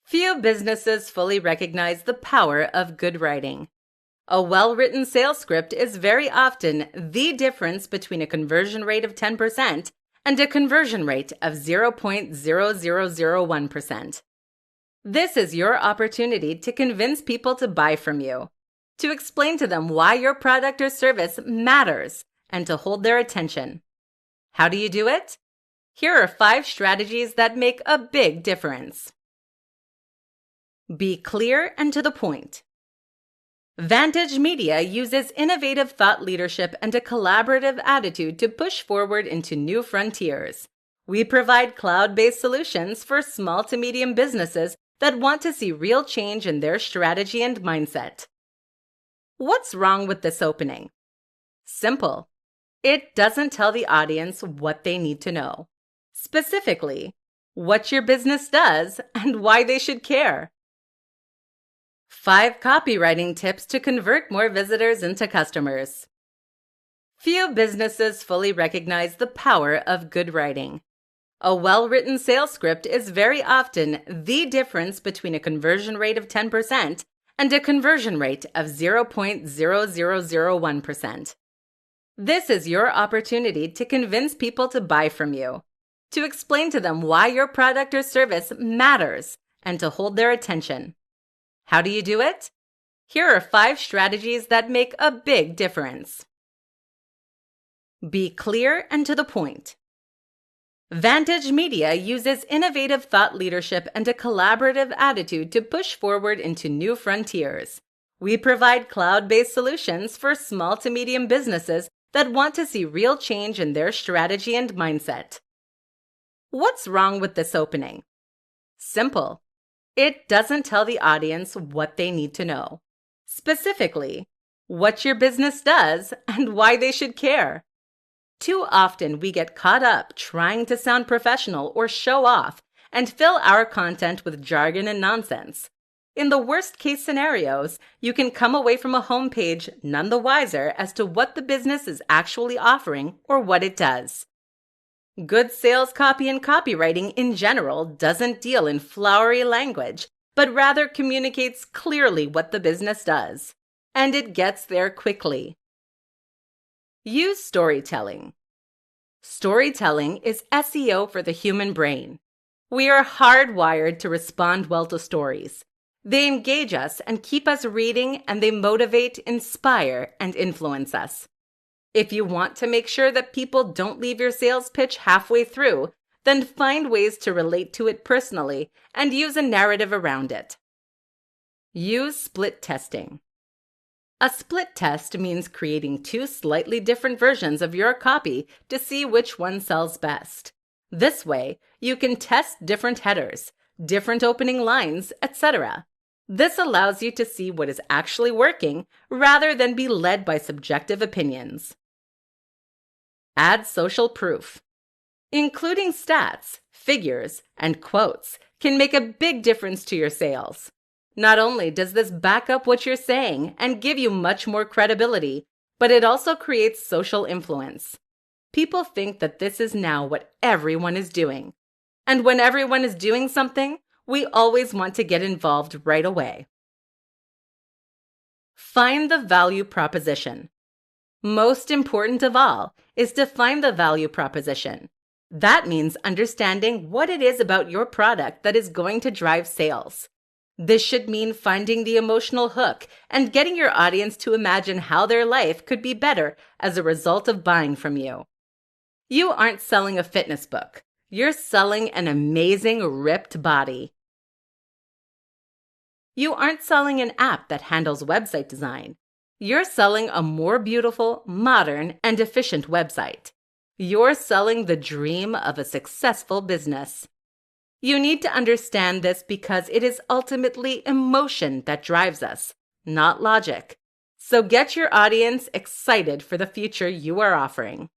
Few businesses fully recognize the power of good writing. A well-written sales script is very often the difference between a conversion rate of 10% and a conversion rate of 0.0001%. This is your opportunity to convince people to buy from you, to explain to them why your product or service matters, and to hold their attention. How do you do it? Here are 5 strategies that make a big difference. Be clear and to the point. Vantage Media uses innovative thought leadership and a collaborative attitude to push forward into new frontiers. We provide cloud-based solutions for small to medium businesses that want to see real change in their strategy and mindset. What's wrong with this opening? Simple. It doesn't tell the audience what they need to know. Specifically, what your business does and why they should care. 5 copywriting tips to convert more visitors into customers. Few businesses fully recognize the power of good writing. A well-written sales script is very often the difference between a conversion rate of 10% and a conversion rate of 0.0001%. This is your opportunity to convince people to buy from you, to explain to them why your product or service matters, and to hold their attention. How do you do it? Here are 5 strategies that make a big difference. Be clear and to the point. Vantage Media uses innovative thought leadership and a collaborative attitude to push forward into new frontiers. We provide cloud-based solutions for small to medium businesses that want to see real change in their strategy and mindset. What's wrong with this opening? Simple. It doesn't tell the audience what they need to know. Specifically, what your business does and why they should care. Too often we get caught up trying to sound professional or show off and fill our content with jargon and nonsense. In the worst case scenarios, you can come away from a homepage none the wiser as to what the business is actually offering or what it does. Good sales copy and copywriting in general doesn't deal in flowery language, but rather communicates clearly what the business does. And it gets there quickly. Use storytelling. Storytelling is SEO for the human brain. We are hardwired to respond well to stories. They engage us and keep us reading, and they motivate, inspire, and influence us. If you want to make sure that people don't leave your sales pitch halfway through, then find ways to relate to it personally and use a narrative around it. Use split testing. A split test means creating 2 slightly different versions of your copy to see which one sells best. This way, you can test different headers, different opening lines, etc. This allows you to see what is actually working rather than be led by subjective opinions. Add social proof. Including stats, figures, and quotes can make a big difference to your sales. Not only does this back up what you're saying and give you much more credibility, but it also creates social influence. People think that this is now what everyone is doing. And when everyone is doing something, we always want to get involved right away. Find the value proposition. Most important of all is to find the value proposition. That means understanding what it is about your product that is going to drive sales. This should mean finding the emotional hook and getting your audience to imagine how their life could be better as a result of buying from you. You aren't selling a fitness book. You're selling an amazing, ripped body. You aren't selling an app that handles website design. You're selling a more beautiful, modern, and efficient website. You're selling the dream of a successful business. You need to understand this because it is ultimately emotion that drives us, not logic. So get your audience excited for the future you are offering.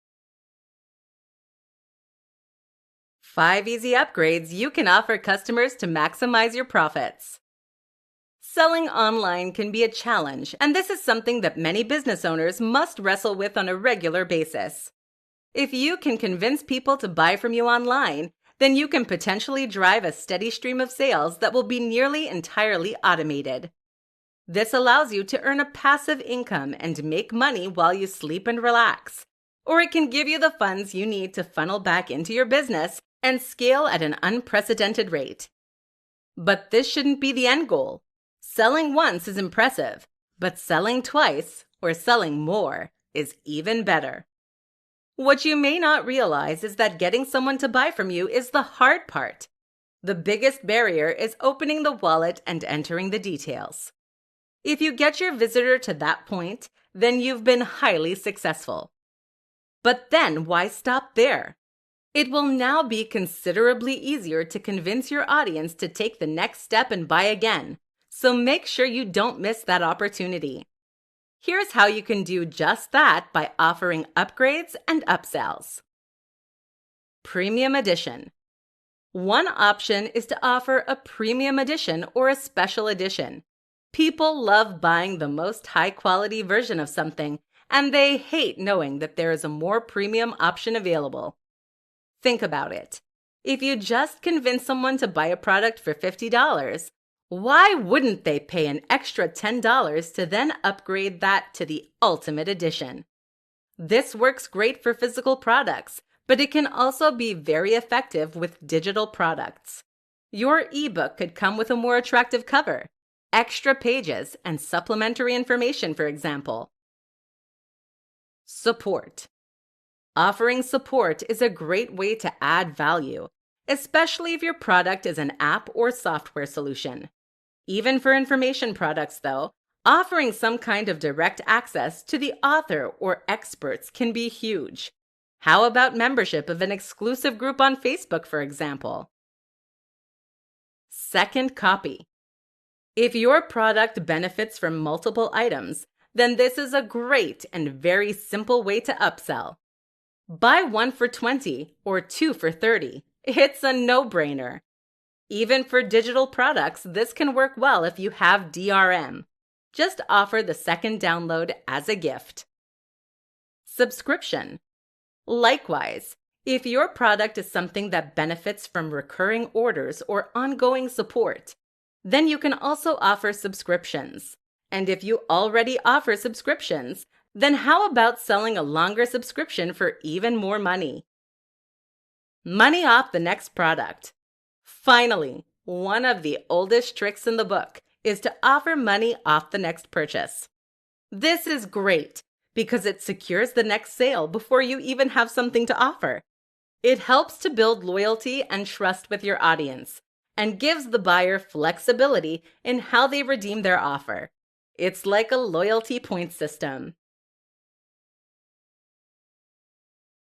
5 easy upgrades you can offer customers to maximize your profits. Selling online can be a challenge, and this is something that many business owners must wrestle with on a regular basis. If you can convince people to buy from you online, then you can potentially drive a steady stream of sales that will be nearly entirely automated. This allows you to earn a passive income and make money while you sleep and relax. Or it can give you the funds you need to funnel back into your business and scale at an unprecedented rate. But this shouldn't be the end goal. Selling once is impressive, but selling twice or selling more is even better. What you may not realize is that getting someone to buy from you is the hard part. The biggest barrier is opening the wallet and entering the details. If you get your visitor to that point, then you've been highly successful. But then why stop there? It will now be considerably easier to convince your audience to take the next step and buy again, so make sure you don't miss that opportunity. Here's how you can do just that by offering upgrades and upsells. Premium Edition. One option is to offer a premium edition or a special edition. People love buying the most high-quality version of something, and they hate knowing that there is a more premium option available. Think about it. If you just convince someone to buy a product for $50, why wouldn't they pay an extra $10 to then upgrade that to the Ultimate Edition? This works great for physical products, but it can also be very effective with digital products. Your ebook could come with a more attractive cover, extra pages, and supplementary information, for example. Support. Offering support is a great way to add value, especially if your product is an app or software solution. Even for information products, though, offering some kind of direct access to the author or experts can be huge. How about membership of an exclusive group on Facebook, for example? Second copy. If your product benefits from multiple items, then this is a great and very simple way to upsell. Buy one for $20 or two for $30. It's a no-brainer. Even for digital products, this can work well if you have DRM. Just offer the second download as a gift. Subscription. Likewise, if your product is something that benefits from recurring orders or ongoing support, then you can also offer subscriptions. And if you already offer subscriptions, then how about selling a longer subscription for even more money? Money off the next product. Finally, one of the oldest tricks in the book is to offer money off the next purchase. This is great because it secures the next sale before you even have something to offer. It helps to build loyalty and trust with your audience and gives the buyer flexibility in how they redeem their offer. It's like a loyalty point system.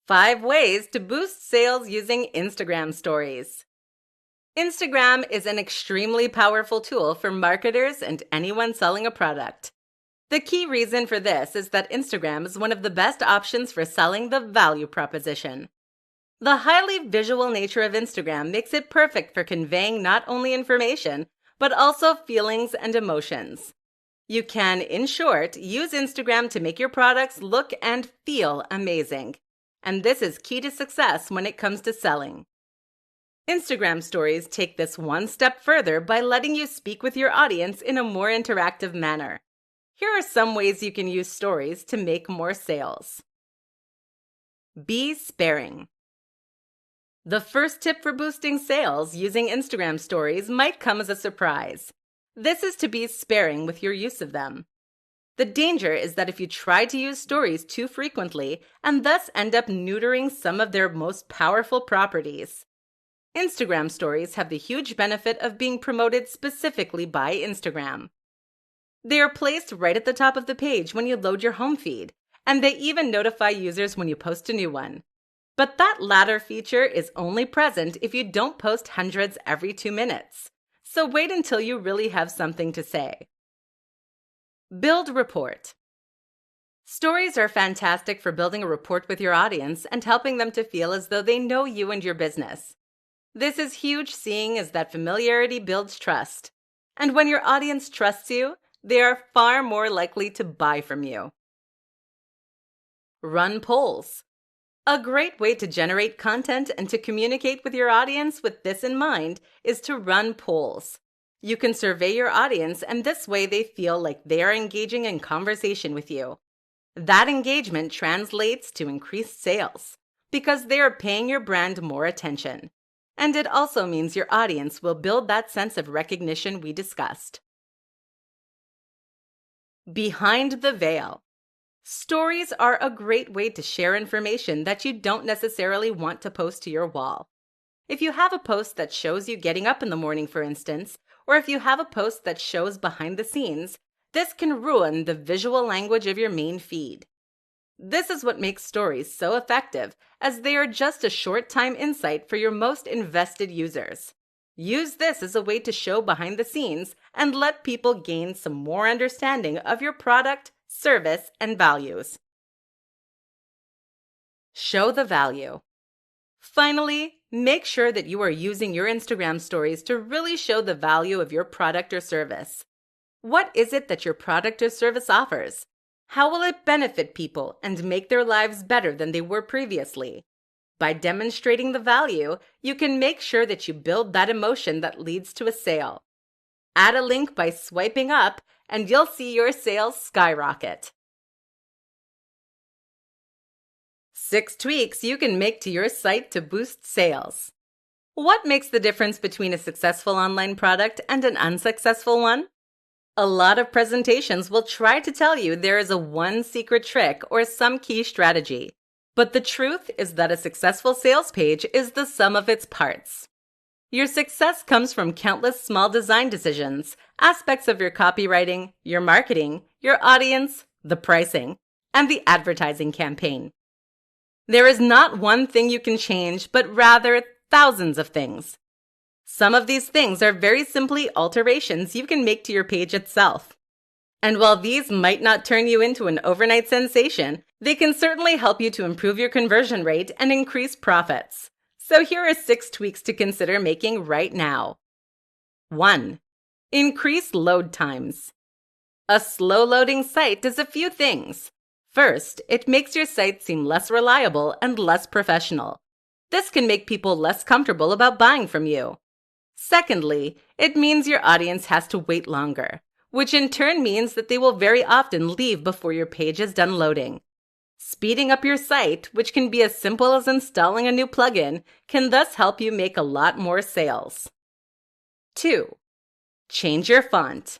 5 ways to boost sales using Instagram stories. Instagram is an extremely powerful tool for marketers and anyone selling a product. The key reason for this is that Instagram is one of the best options for selling the value proposition. The highly visual nature of Instagram makes it perfect for conveying not only information, but also feelings and emotions. You can, in short, use Instagram to make your products look and feel amazing. And this is key to success when it comes to selling. Instagram stories take this one step further by letting you speak with your audience in a more interactive manner. Here are some ways you can use stories to make more sales. Be sparing. The first tip for boosting sales using Instagram stories might come as a surprise. This is to be sparing with your use of them. The danger is that if you try to use stories too frequently and thus end up neutering some of their most powerful properties. Instagram stories have the huge benefit of being promoted specifically by Instagram. They are placed right at the top of the page when you load your home feed, and they even notify users when you post a new one. But that latter feature is only present if you don't post hundreds every 2 minutes. So wait until you really have something to say. Build rapport. Stories are fantastic for building a rapport with your audience and helping them to feel as though they know you and your business. This is huge, seeing as that familiarity builds trust. And when your audience trusts you, they are far more likely to buy from you. Run polls. A great way to generate content and to communicate with your audience with this in mind is to run polls. You can survey your audience, and this way they feel like they are engaging in conversation with you. That engagement translates to increased sales because they are paying your brand more attention. And it also means your audience will build that sense of recognition we discussed. Behind the veil. Stories are a great way to share information that you don't necessarily want to post to your wall. If you have a post that shows you getting up in the morning, for instance, or if you have a post that shows behind the scenes, this can ruin the visual language of your main feed. This is what makes stories so effective, as they are just a short-time insight for your most invested users. Use this as a way to show behind the scenes and let people gain some more understanding of your product, service, and values. Show the value. Finally, make sure that you are using your Instagram stories to really show the value of your product or service. What is it that your product or service offers? How will it benefit people and make their lives better than they were previously? By demonstrating the value, you can make sure that you build that emotion that leads to a sale. Add a link by swiping up, and you'll see your sales skyrocket. 6 tweaks you can make to your site to boost sales. What makes the difference between a successful online product and an unsuccessful one? A lot of presentations will try to tell you there is a one secret trick or some key strategy. But the truth is that a successful sales page is the sum of its parts. Your success comes from countless small design decisions, aspects of your copywriting, your marketing, your audience, the pricing, and the advertising campaign. There is not one thing you can change, but rather thousands of things. Some of these things are very simply alterations you can make to your page itself. And while these might not turn you into an overnight sensation, they can certainly help you to improve your conversion rate and increase profits. So here are 6 tweaks to consider making right now. 1. Increase load times. A slow-loading site does a few things. First, it makes your site seem less reliable and less professional. This can make people less comfortable about buying from you. Secondly, it means your audience has to wait longer, which in turn means that they will very often leave before your page is done loading. Speeding up your site, which can be as simple as installing a new plugin, can thus help you make a lot more sales. 2. Change your font.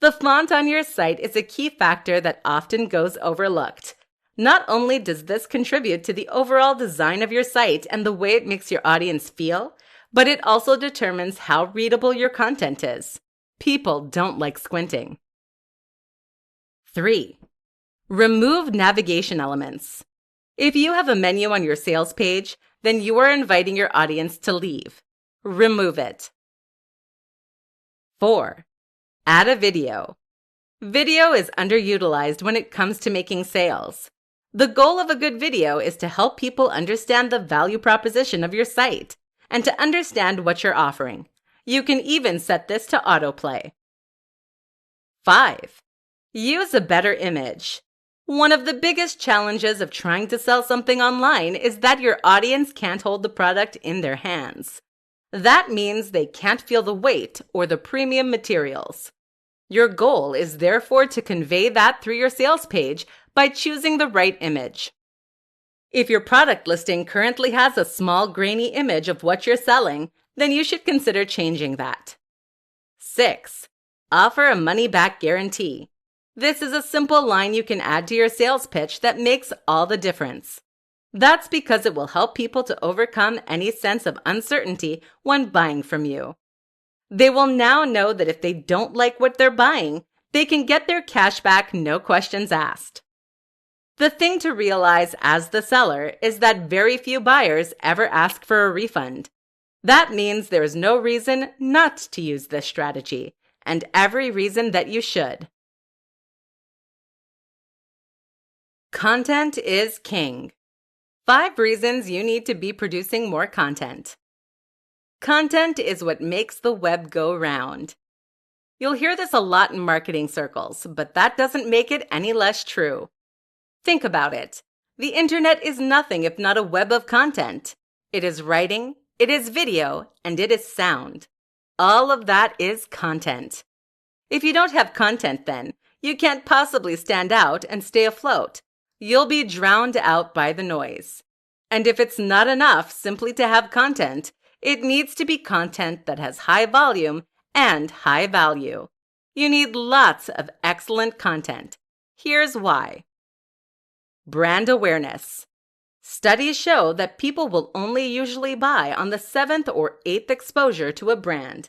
The font on your site is a key factor that often goes overlooked. Not only does this contribute to the overall design of your site and the way it makes your audience feel, but it also determines how readable your content is. People don't like squinting. 3. Remove navigation elements. If you have a menu on your sales page, then you are inviting your audience to leave. Remove it. 4. Add a video. Video is underutilized when it comes to making sales. The goal of a good video is to help people understand the value proposition of your site and to understand what you're offering. You can even set this to autoplay. 5. Use a better image. One of the biggest challenges of trying to sell something online is that your audience can't hold the product in their hands. That means they can't feel the weight or the premium materials. Your goal is therefore to convey that through your sales page by choosing the right image. If your product listing currently has a small grainy image of what you're selling, then you should consider changing that. 6. Offer a money-back guarantee. This is a simple line you can add to your sales pitch that makes all the difference. That's because it will help people to overcome any sense of uncertainty when buying from you. They will now know that if they don't like what they're buying, they can get their cash back, no questions asked. The thing to realize as the seller is that very few buyers ever ask for a refund. That means there is no reason not to use this strategy, and every reason that you should. Content is king. 5 reasons you need to be producing more content. Content is what makes the web go round. You'll hear this a lot in marketing circles, but that doesn't make it any less true. Think about it. The internet is nothing if not a web of content. It is writing, it is video, and it is sound. All of that is content. If you don't have content then, you can't possibly stand out and stay afloat. You'll be drowned out by the noise. And if it's not enough simply to have content, it needs to be content that has high volume and high value. You need lots of excellent content. Here's why. Brand awareness. Studies show that people will only usually buy on the 7th or 8th exposure to a brand.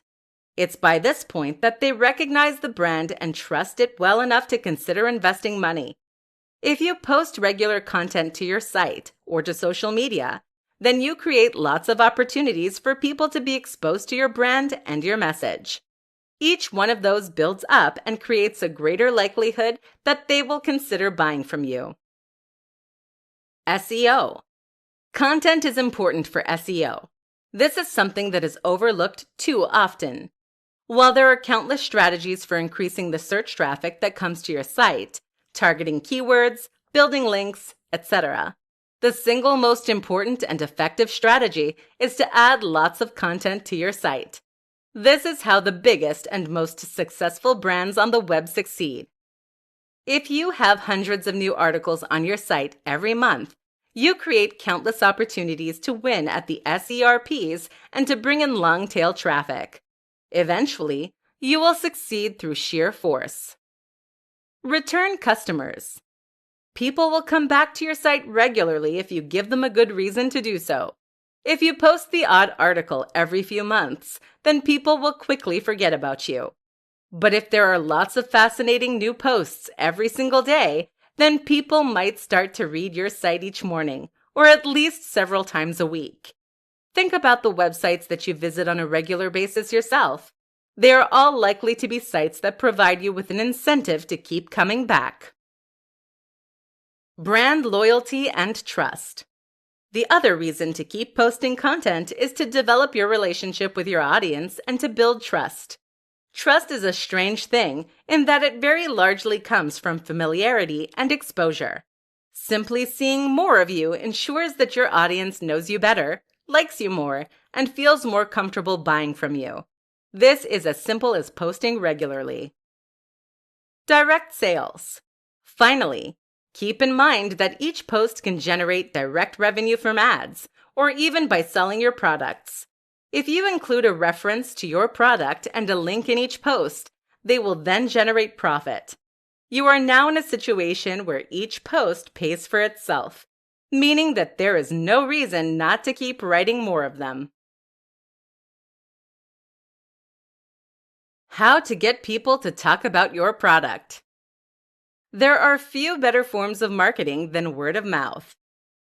It's by this point that they recognize the brand and trust it well enough to consider investing money. If you post regular content to your site or to social media, then you create lots of opportunities for people to be exposed to your brand and your message. Each one of those builds up and creates a greater likelihood that they will consider buying from you. SEO. Content is important for SEO. This is something that is overlooked too often. While there are countless strategies for increasing the search traffic that comes to your site, targeting keywords, building links, etc., the single most important and effective strategy is to add lots of content to your site. This is how the biggest and most successful brands on the web succeed. If you have hundreds of new articles on your site every month, you create countless opportunities to win at the SERPs and to bring in long-tail traffic. Eventually, you will succeed through sheer force. Return customers. People will come back to your site regularly if you give them a good reason to do so. If you post the odd article every few months, then people will quickly forget about you. But if there are lots of fascinating new posts every single day, then people might start to read your site each morning, or at least several times a week. Think about the websites that you visit on a regular basis yourself. They are all likely to be sites that provide you with an incentive to keep coming back. Brand loyalty and trust. The other reason to keep posting content is to develop your relationship with your audience and to build trust. Trust is a strange thing in that it very largely comes from familiarity and exposure. Simply seeing more of you ensures that your audience knows you better, likes you more, and feels more comfortable buying from you. This is as simple as posting regularly. Direct sales. Finally, keep in mind that each post can generate direct revenue from ads, or even by selling your products. If you include a reference to your product and a link in each post, they will then generate profit. You are now in a situation where each post pays for itself, meaning that there is no reason not to keep writing more of them. How to get people to talk about your product. There are few better forms of marketing than word of mouth.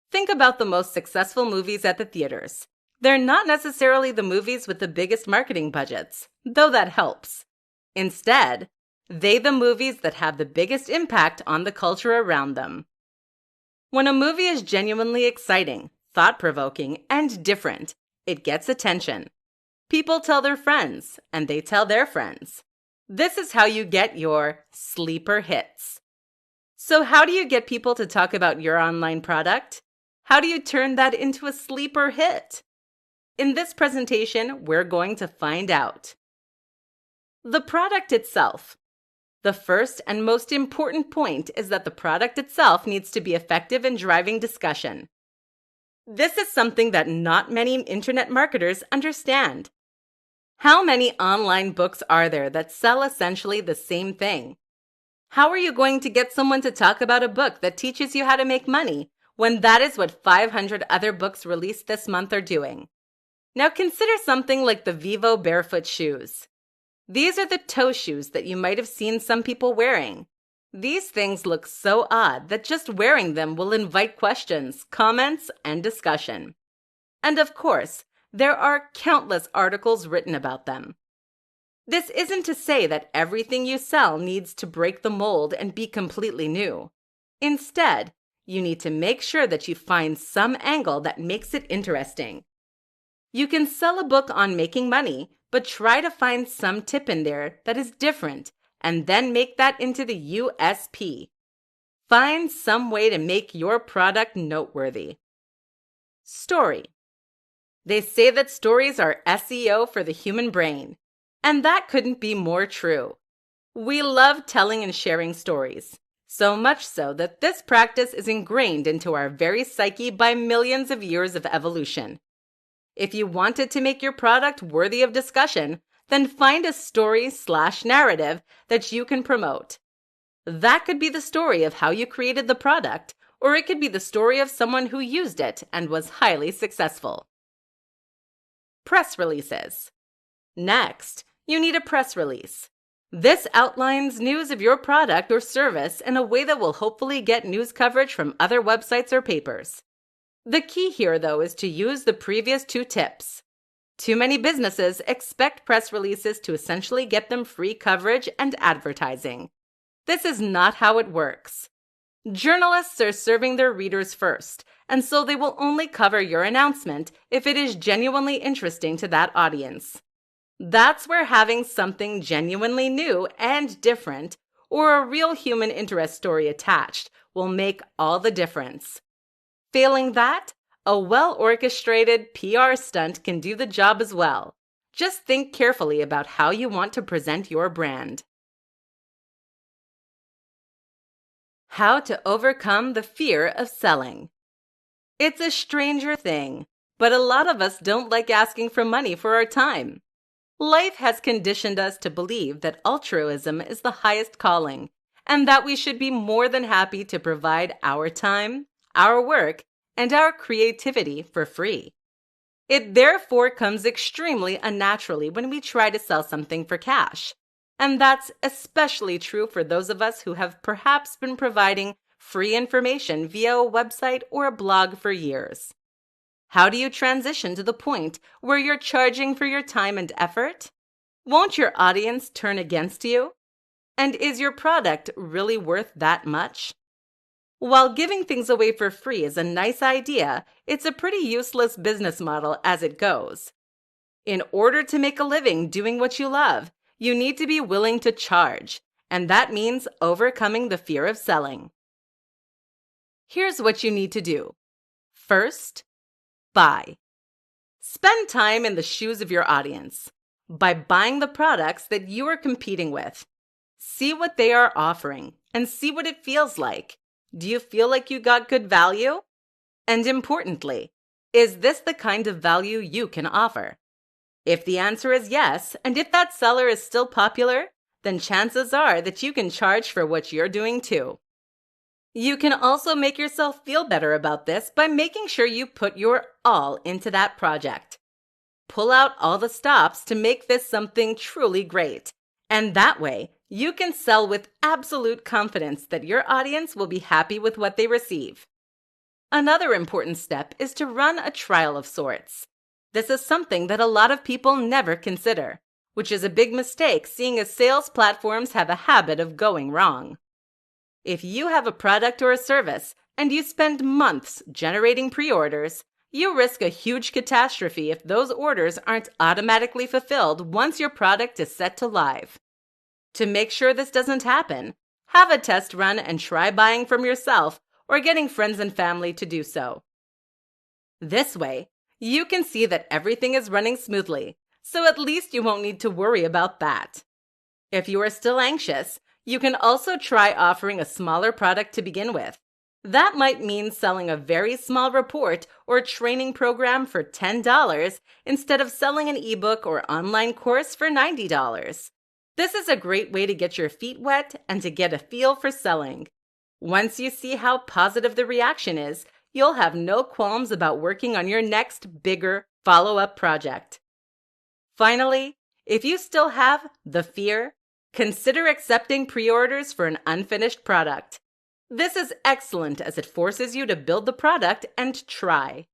Think about the most successful movies at the theaters. They're not necessarily the movies with the biggest marketing budgets, though that helps. Instead, they're the movies that have the biggest impact on the culture around them. When a movie is genuinely exciting, thought-provoking, and different, it gets attention. People tell their friends, and they tell their friends. This is how you get your sleeper hits. So how do you get people to talk about your online product? How do you turn that into a sleeper hit? In this presentation, we're going to find out. The product itself. The first and most important point is that the product itself needs to be effective in driving discussion. This is something that not many internet marketers understand. How many online books are there that sell essentially the same thing? How are you going to get someone to talk about a book that teaches you how to make money when that is what 500 other books released this month are doing? Now consider something like the Vivo barefoot shoes. These are the toe shoes that you might have seen some people wearing. These things look so odd that just wearing them will invite questions, comments, and discussion. And of course, there are countless articles written about them. This isn't to say that everything you sell needs to break the mold and be completely new. Instead, you need to make sure that you find some angle that makes it interesting. You can sell a book on making money, but try to find some tip in there that is different and then make that into the USP. Find some way to make your product noteworthy. Story. They say that stories are SEO for the human brain, and that couldn't be more true. We love telling and sharing stories, so much so that this practice is ingrained into our very psyche by millions of years of evolution. If you wanted to make your product worthy of discussion, then find a story/narrative that you can promote. That could be the story of how you created the product, or it could be the story of someone who used it and was highly successful. Press releases. Next, you need a press release. This outlines news of your product or service in a way that will hopefully get news coverage from other websites or papers. The key here, though, is to use the previous 2 tips. Too many businesses expect press releases to essentially get them free coverage and advertising. This is not how it works. Journalists are serving their readers first, and so they will only cover your announcement if it is genuinely interesting to that audience. That's where having something genuinely new and different, or a real human interest story attached, will make all the difference. Failing that, a well-orchestrated PR stunt can do the job as well. Just think carefully about how you want to present your brand. How to overcome the fear of selling. It's a stranger thing, but a lot of us don't like asking for money for our time. Life has conditioned us to believe that altruism is the highest calling, and that we should be more than happy to provide our time, our work, and our creativity for free. It therefore comes extremely unnaturally when we try to sell something for cash. And that's especially true for those of us who have perhaps been providing free information via a website or a blog for years. How do you transition to the point where you're charging for your time and effort? Won't your audience turn against you? And is your product really worth that much? While giving things away for free is a nice idea, it's a pretty useless business model as it goes. In order to make a living doing what you love, you need to be willing to charge, and that means overcoming the fear of selling. Here's what you need to do. First, buy. Spend time in the shoes of your audience by buying the products that you are competing with. See what they are offering and see what it feels like. Do you feel like you got good value? And importantly, is this the kind of value you can offer? If the answer is yes, and if that seller is still popular, then chances are that you can charge for what you're doing too. You can also make yourself feel better about this by making sure you put your all into that project. Pull out all the stops to make this something truly great. And that way, you can sell with absolute confidence that your audience will be happy with what they receive. Another important step is to run a trial of sorts. This is something that a lot of people never consider, which is a big mistake seeing as sales platforms have a habit of going wrong. If you have a product or a service and you spend months generating pre-orders, you risk a huge catastrophe if those orders aren't automatically fulfilled once your product is set to live. To make sure this doesn't happen, have a test run and try buying from yourself or getting friends and family to do so. This way, you can see that everything is running smoothly, so at least you won't need to worry about that. If you are still anxious, you can also try offering a smaller product to begin with. That might mean selling a very small report or training program for $10 instead of selling an ebook or online course for $90. This is a great way to get your feet wet and to get a feel for selling. Once you see how positive the reaction is, you'll have no qualms about working on your next, bigger follow-up project. Finally, if you still have the fear, consider accepting pre-orders for an unfinished product. This is excellent as it forces you to build the product and try.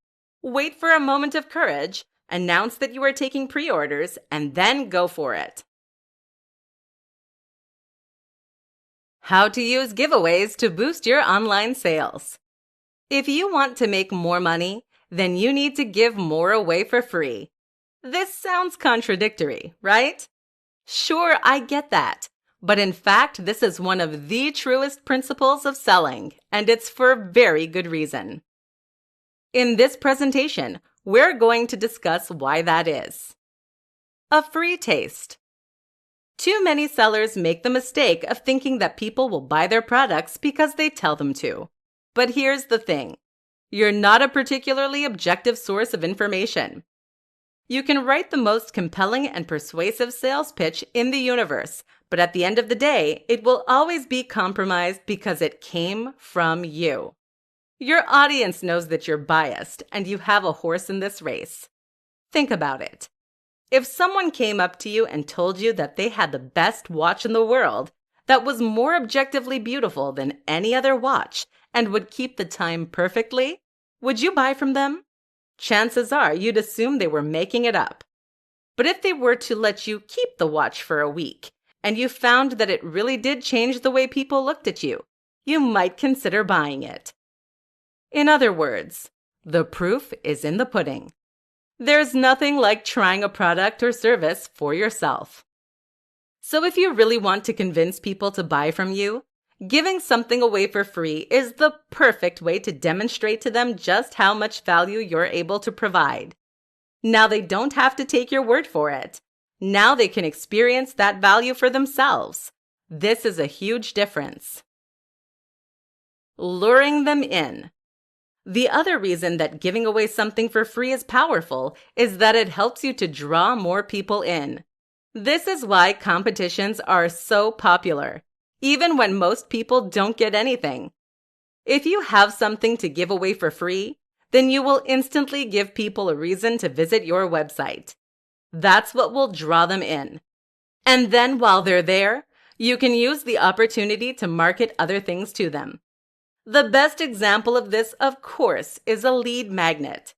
Wait for a moment of courage, announce that you are taking pre-orders, and then go for it. How to use giveaways to boost your online sales. If you want to make more money, then you need to give more away for free. This sounds contradictory, right? Sure, I get that. But in fact, this is one of the truest principles of selling, and it's for very good reason. In this presentation, we're going to discuss why that is. A free taste. Too many sellers make the mistake of thinking that people will buy their products because they tell them to. But here's the thing. You're not a particularly objective source of information. You can write the most compelling and persuasive sales pitch in the universe, but at the end of the day, it will always be compromised because it came from you. Your audience knows that you're biased and you have a horse in this race. Think about it. If someone came up to you and told you that they had the best watch in the world, that was more objectively beautiful than any other watch, and would keep the time perfectly, would you buy from them? Chances are you'd assume they were making it up. But if they were to let you keep the watch for a week, and you found that it really did change the way people looked at you, you might consider buying it. In other words, the proof is in the pudding. There's nothing like trying a product or service for yourself. So if you really want to convince people to buy from you, giving something away for free is the perfect way to demonstrate to them just how much value you're able to provide. Now they don't have to take your word for it. Now they can experience that value for themselves. This is a huge difference. Luring them in. The other reason that giving away something for free is powerful is that it helps you to draw more people in. This is why competitions are so popular, even when most people don't get anything. If you have something to give away for free, then you will instantly give people a reason to visit your website. That's what will draw them in. And then while they're there, you can use the opportunity to market other things to them. The best example of this, of course, is a lead magnet.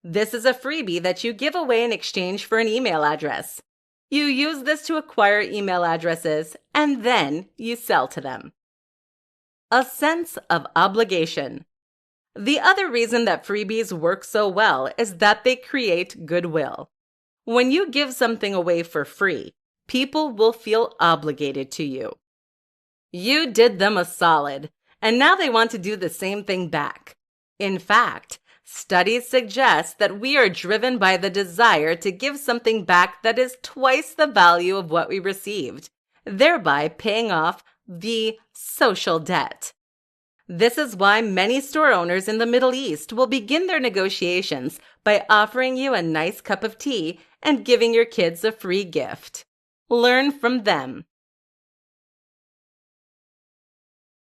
This is a freebie that you give away in exchange for an email address. You use this to acquire email addresses, and then you sell to them. A sense of obligation. The other reason that freebies work so well is that they create goodwill. When you give something away for free, people will feel obligated to you. You did them a solid, and now they want to do the same thing back. In fact, studies suggest that we are driven by the desire to give something back that is twice the value of what we received, thereby paying off the social debt. This is why many store owners in the Middle East will begin their negotiations by offering you a nice cup of tea and giving your kids a free gift. Learn from them.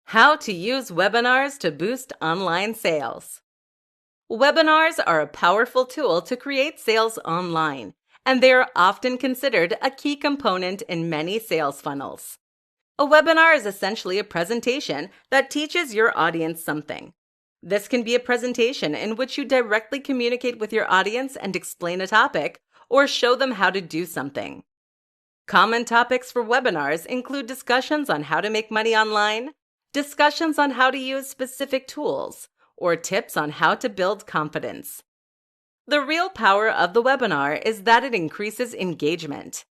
How to use webinars to boost online sales. Webinars are a powerful tool to create sales online, and they are often considered a key component in many sales funnels. A webinar is essentially a presentation that teaches your audience something. This can be a presentation in which you directly communicate with your audience and explain a topic, or show them how to do something. Common topics for webinars include discussions on how to make money online, discussions on how to use specific tools, or tips on how to build confidence. The real power of the webinar is that it increases engagement.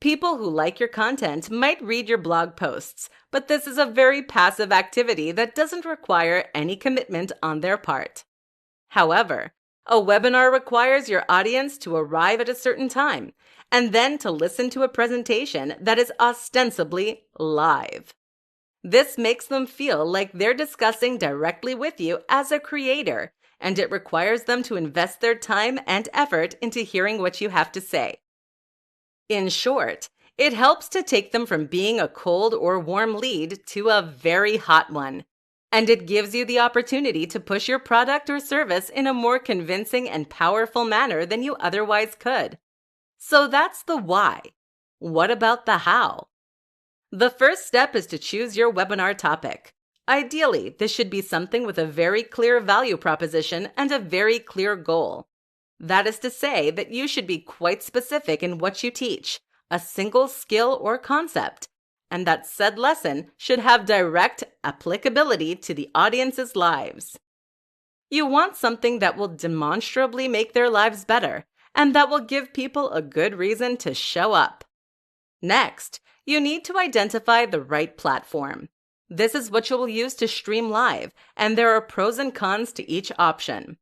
People who like your content might read your blog posts, but this is a very passive activity that doesn't require any commitment on their part. However, a webinar requires your audience to arrive at a certain time and then to listen to a presentation that is ostensibly live. This makes them feel like they're discussing directly with you as a creator, and it requires them to invest their time and effort into hearing what you have to say. In short, it helps to take them from being a cold or warm lead to a very hot one, and it gives you the opportunity to push your product or service in a more convincing and powerful manner than you otherwise could. So that's the why. What about the how? The first step is to choose your webinar topic. Ideally, this should be something with a very clear value proposition and a very clear goal. That is to say that you should be quite specific in what you teach, a single skill or concept, and that said lesson should have direct applicability to the audience's lives. You want something that will demonstrably make their lives better, and that will give people a good reason to show up. Next, You need to identify the right platform. This is what you will use to stream live, and there are pros and cons to each option.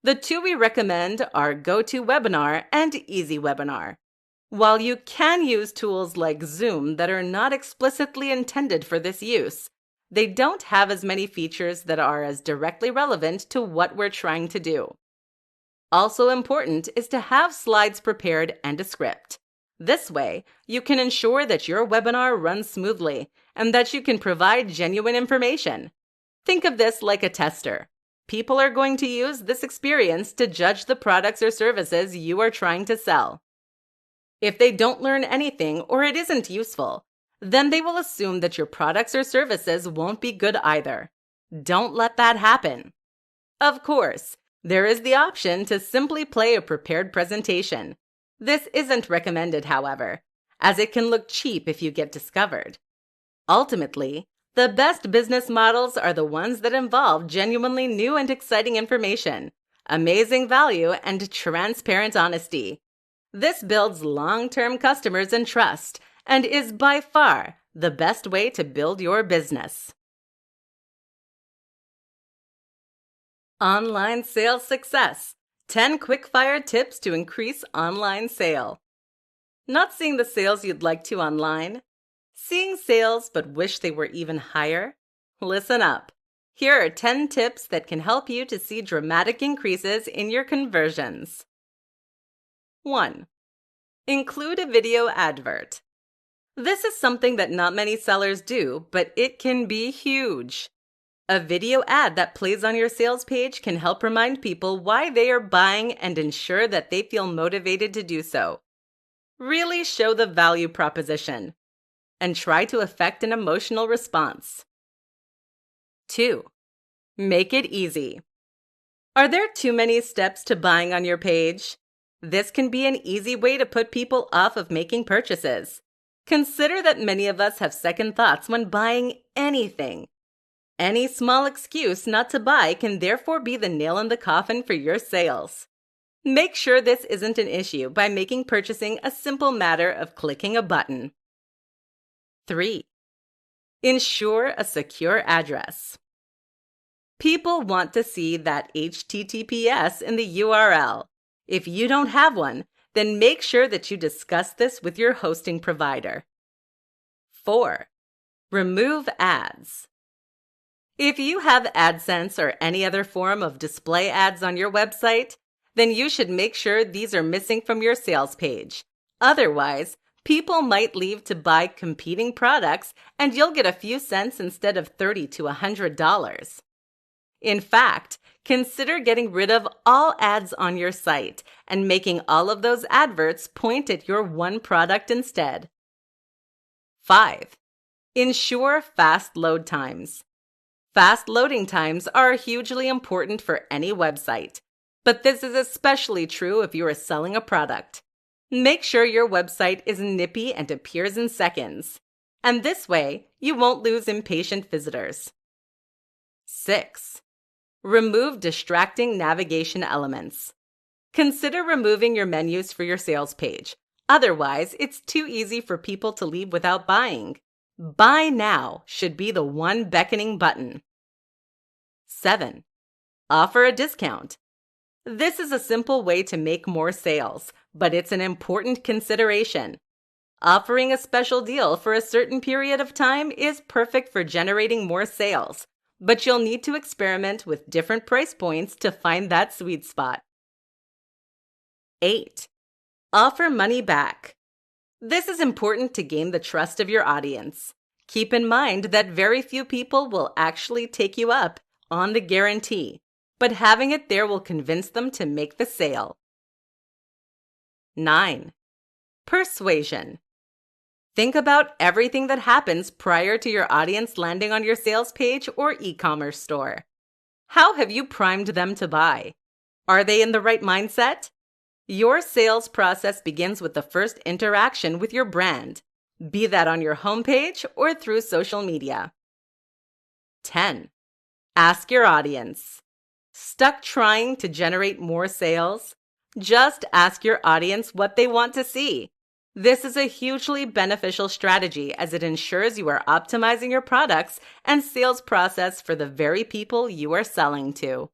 The two we recommend are GoToWebinar and EasyWebinar. While you can use tools like Zoom that are not explicitly intended for this use, they don't have as many features that are as directly relevant to what we're trying to do. Also important is to have slides prepared and a script. This way, you can ensure that your webinar runs smoothly and that you can provide genuine information. Think of this like a tester. People are going to use this experience to judge the products or services you are trying to sell. If they don't learn anything or it isn't useful, then they will assume that your products or services won't be good either. Don't let that happen. Of course, there is the option to simply play a prepared presentation. This isn't recommended, however, as it can look cheap if you get discovered. Ultimately, the best business models are the ones that involve genuinely new and exciting information, amazing value, and transparent honesty. This builds long-term customers and trust, and is by far the best way to build your business. Online sales success. 10 quick-fire tips to increase online sale. Not seeing the sales you'd like to online? Seeing sales but wish they were even higher? Listen up. Here are 10 tips that can help you to see dramatic increases in your conversions. 1. Include a video advert. This is something that not many sellers do, but it can be huge. A video ad that plays on your sales page can help remind people why they are buying and ensure that they feel motivated to do so. Really show the value proposition and try to affect an emotional response. 2. Make it easy. Are there too many steps to buying on your page? This can be an easy way to put people off of making purchases. Consider that many of us have second thoughts when buying anything. Any small excuse not to buy can therefore be the nail in the coffin for your sales. Make sure this isn't an issue by making purchasing a simple matter of clicking a button. 3. Ensure a secure address. People want to see that HTTPS in the URL. If you don't have one, then make sure that you discuss this with your hosting provider. 4. Remove ads. If you have AdSense or any other form of display ads on your website, then you should make sure these are missing from your sales page. Otherwise, people might leave to buy competing products and you'll get a few cents instead of $30 to $100. In fact, consider getting rid of all ads on your site and making all of those adverts point at your one product instead. 5. Ensure fast load times. Fast loading times are hugely important for any website, but this is especially true if you are selling a product. Make sure your website is nippy and appears in seconds, and this way you won't lose impatient visitors. 6. Remove distracting navigation elements. Consider removing your menus for your sales page. Otherwise, it's too easy for people to leave without buying. Buy now should be the one beckoning button. 7. Offer a discount. This is a simple way to make more sales, but it's an important consideration. Offering a special deal for a certain period of time is perfect for generating more sales, but you'll need to experiment with different price points to find that sweet spot. 8. Offer money back. This is important to gain the trust of your audience. Keep in mind that very few people will actually take you up on the guarantee, but having it there will convince them to make the sale. 9. Persuasion. Think about everything that happens prior to your audience landing on your sales page or e-commerce store. How have you primed them to buy? Are they in the right mindset? Your sales process begins with the first interaction with your brand, be that on your homepage or through social media. 10. Ask your audience. Stuck trying to generate more sales? Just ask your audience what they want to see. This is a hugely beneficial strategy as it ensures you are optimizing your products and sales process for the very people you are selling to.